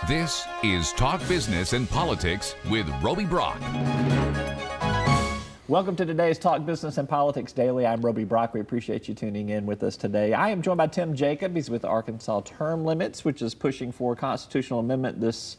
This is Talk Business and Politics with Roby Brock. Welcome to today's Talk Business and Politics Daily. I'm Roby Brock. We appreciate you tuning in with us today. I am joined by Tim Jacob. He's with Arkansas Term Limits, which is pushing for a constitutional amendment this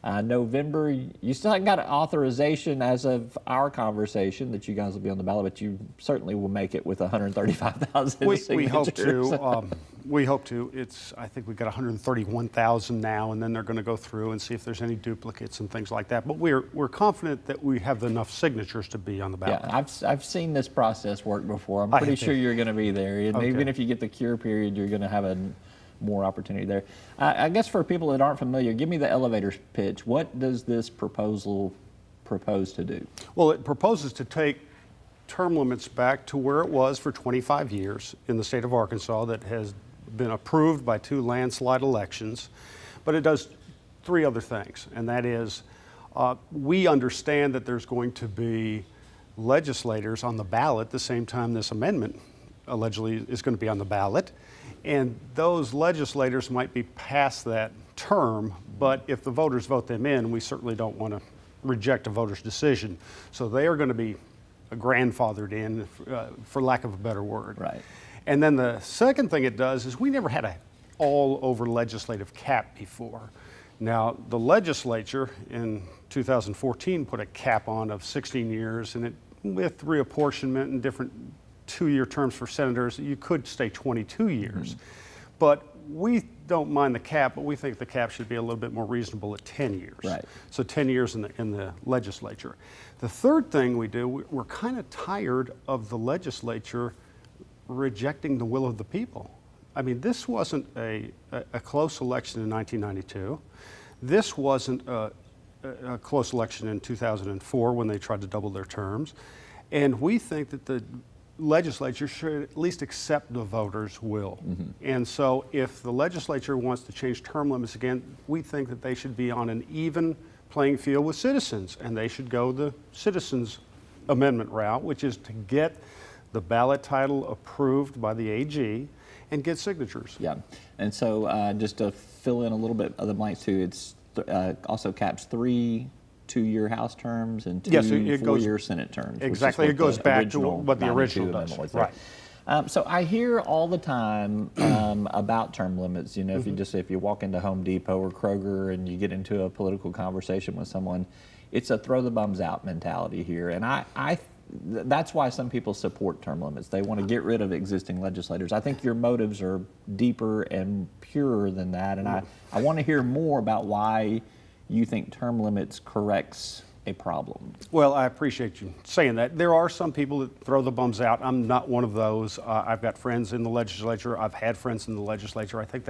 November. You still haven't got an authorization as of our conversation that you guys will be on the ballot, but you certainly will make it with 135,000 signatures. We hope to. We hope to. I think we've got 131,000 now, and then they're going to go through and see if there's any duplicates and things like that. But we're confident that we have enough signatures to be on the ballot. Yeah, I've seen this process work before. I'm pretty sure you're going to be there. And okay. Even if you get the cure period, you're going to have more opportunity there. I guess for people that aren't familiar, give me the elevator pitch. What does this proposal propose to do? Well, it proposes to take term limits back to where it was for 25 years in the state of Arkansas that has been approved by 2 landslide elections. But it does 3 other things, and that is we understand that there's going to be legislators on the ballot the same time this amendment allegedly is going to be on the ballot. And those legislators might be past that term, but if the voters vote them in, we certainly don't want to reject a voter's decision. So they are going to be grandfathered in, for lack of a better word. Right. And then the second thing it does is we never had an all-over legislative cap before. Now, the legislature in 2014 put a cap on of 16 years, and with reapportionment and different 2-year terms for senators, you could stay 22 years. But we don't mind the cap, but we think the cap should be a little bit more reasonable at 10 years. Right. So 10 years in the legislature. The third thing we do, we're kind of tired of the legislature rejecting the will of the people. I mean, this wasn't a close election in 1992. This wasn't a close election in 2004 when they tried to double their terms. And we think that the legislature should at least accept the voters' will. And so if the legislature wants to change term limits again, we think that they should be on an even playing field with citizens, and they should go the citizens amendment route, which is to get the ballot title approved by the AG and get signatures. Yeah, and so just to fill in a little bit of the blanks too, it's also caps 3 2-year House terms and 2 4-year Senate terms. Exactly, it goes back to what the original does. Right. So I hear all the time about term limits. You know, if you walk into Home Depot or Kroger and you get into a political conversation with someone, it's a throw the bums out mentality here, and that's why some people support term limits. They want to get rid of existing legislators. I think your motives are deeper and purer than that, and I want to hear more about why you think term limits corrects a problem. Well, I appreciate you saying that. There are some people that throw the bums out. I'm not one of those. I've got friends in the legislature. I've had friends in the legislature. I think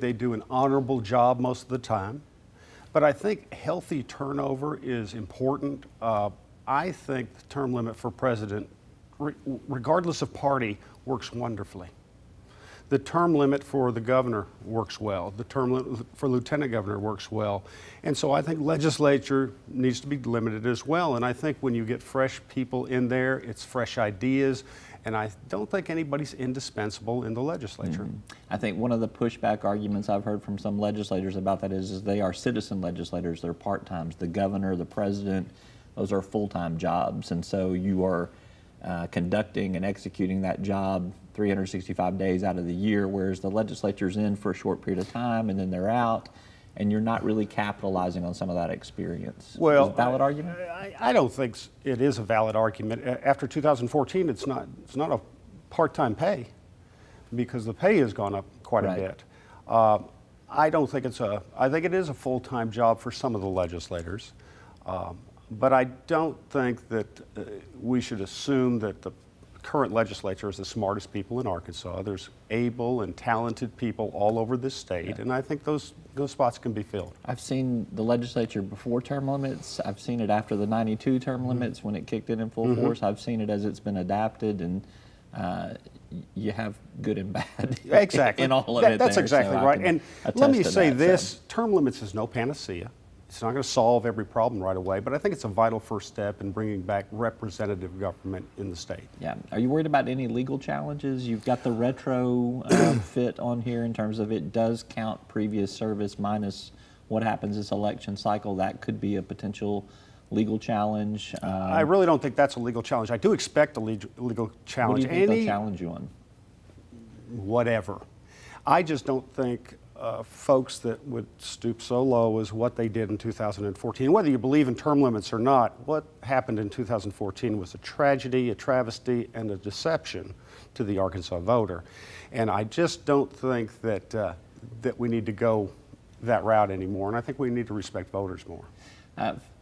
they do an honorable job most of the time. But I think healthy turnover is important. I think the term limit for president, regardless of party, works wonderfully. The term limit for the governor works well. The term limit for lieutenant governor works well. And so I think legislature needs to be limited as well. And I think when you get fresh people in there, it's fresh ideas. And I don't think anybody's indispensable in the legislature. I think one of the pushback arguments I've heard from some legislators about that is they are citizen legislators. They're part-times. The governor, the president, those are full-time jobs. And so you are conducting and executing that job 365 days out of the year, whereas the legislature's in for a short period of time and then they're out, and you're not really capitalizing on some of that experience. Well, is it a valid argument? I don't think it is a valid argument. After 2014, it's not a part-time pay, because the pay has gone up quite a bit. I don't think I think it is a full-time job for some of the legislators, but I don't think that we should assume that the current legislature is the smartest people in Arkansas. There's able and talented people all over this state, and I think those spots can be filled. I've seen the legislature before term limits. I've seen it after the 92 term limits when it kicked in full force. I've seen it as it's been adapted, and you have good and bad exactly. in all of it. That's exactly right. And let me say this, term limits is no panacea. It's not going to solve every problem right away, but I think it's a vital first step in bringing back representative government in the state. Yeah. Are you worried about any legal challenges? You've got the retro fit on here in terms of it does count previous service minus what happens this election cycle. That could be a potential legal challenge. I really don't think that's a legal challenge. I do expect a legal challenge. What do you think they'll challenge you on? Whatever. I just don't think folks that would stoop so low as what they did in 2014, whether you believe in term limits or not, what happened in 2014 was a tragedy, a travesty, and a deception to the Arkansas voter. And I just don't think that, that we need to go that route anymore, and I think we need to respect voters more.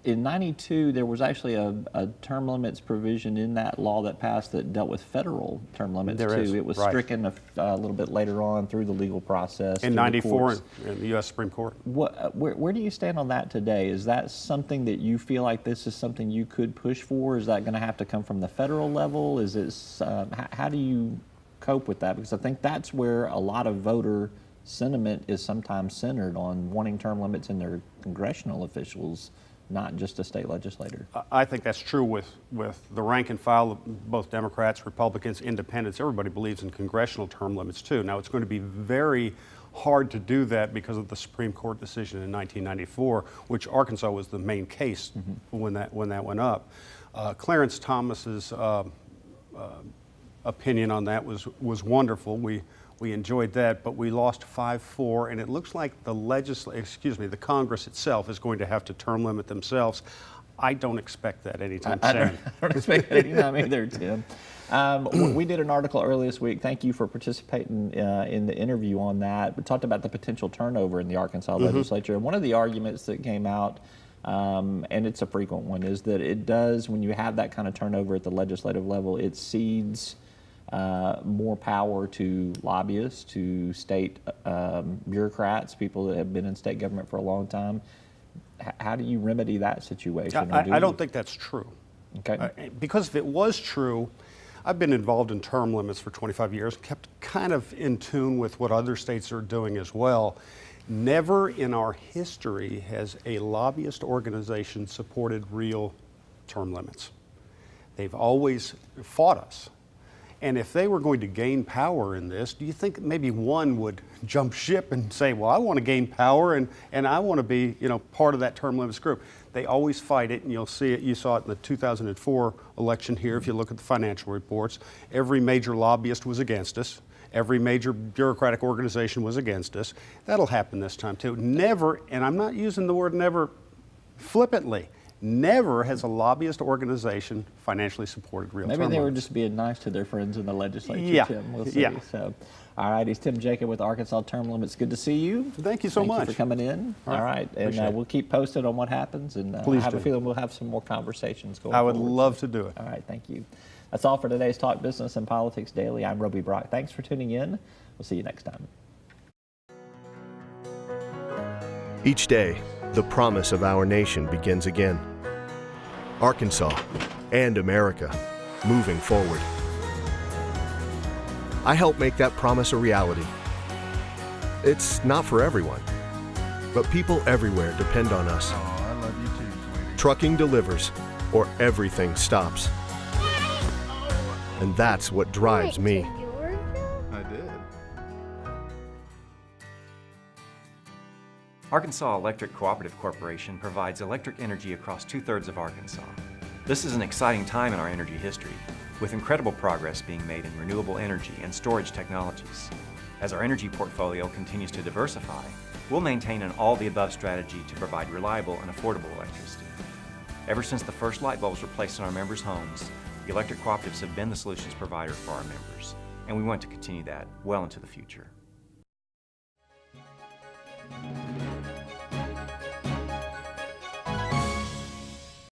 In '92, there was actually a term limits provision in that law that passed that dealt with federal term limits There too. is, It was right. stricken a little bit later on through the legal process. In through the '94 courts. in the U.S. Supreme Court. Where do you stand on that today? Is that something that you feel like this is something you could push for? Is that going to have to come from the federal level? Is it, how do you cope with that? Because I think that's where a lot of voter sentiment is sometimes centered on wanting term limits in their congressional officials, not just a state legislator. I think that's true with the rank and file of both Democrats, Republicans, Independents. Everybody believes in congressional term limits too. Now it's going to be very hard to do that because of the Supreme Court decision in 1994, which Arkansas was the main case when that went up. Clarence Thomas's opinion on that was wonderful. We enjoyed that, but we lost 5-4, and it looks like the Congress itself is going to have to term limit themselves. I don't expect that anytime soon. I don't expect that anytime either, Tim. We did an article earlier this week. Thank you for participating in the interview on that. We talked about the potential turnover in the Arkansas legislature. And one of the arguments that came out, and it's a frequent one, is that it does, when you have that kind of turnover at the legislative level, it cedes more power to lobbyists, to state bureaucrats, people that have been in state government for a long time. How do you remedy that situation? I don't think that's true. Okay. Because if it was true, I've been involved in term limits for 25 years, kept kind of in tune with what other states are doing as well. Never in our history has a lobbyist organization supported real term limits. They've always fought us. And if they were going to gain power in this, do you think maybe one would jump ship and say, well, I want to gain power and I want to be, part of that term limits group? They always fight it, and you'll see it. You saw it in the 2004 election here. If you look at the financial reports, every major lobbyist was against us. Every major bureaucratic organization was against us. That'll happen this time too. Never, and I'm not using the word never flippantly, never has a lobbyist organization financially supported real term limits. Maybe they were just being nice to their friends in the legislature, Yeah. Tim. We'll see. Yeah. So, all right, he's Tim Jacob with Arkansas Term Limits. Good to see you. Thank you so much. Thank you for coming in. All right, and Appreciate it. we'll keep posted on what happens, and I Please have a do. feeling we'll have some more conversations going I would forward. love to do it. All right, thank you. That's all for today's Talk Business and Politics Daily. I'm Roby Brock. Thanks for tuning in. We'll see you next time. Each day, the promise of our nation begins again. Arkansas and America, moving forward. I help make that promise a reality. It's not for everyone, but people everywhere depend on us. Oh, I love you too, sweetie. Trucking delivers, or everything stops. And that's what drives me. I did. Arkansas Electric Cooperative Corporation provides electric energy across 2/3 of Arkansas. This is an exciting time in our energy history, with incredible progress being made in renewable energy and storage technologies. As our energy portfolio continues to diversify, we'll maintain an all-the-above strategy to provide reliable and affordable electricity. Ever since the first light bulbs were placed in our members' homes, the electric cooperatives have been the solutions provider for our members, and we want to continue that well into the future.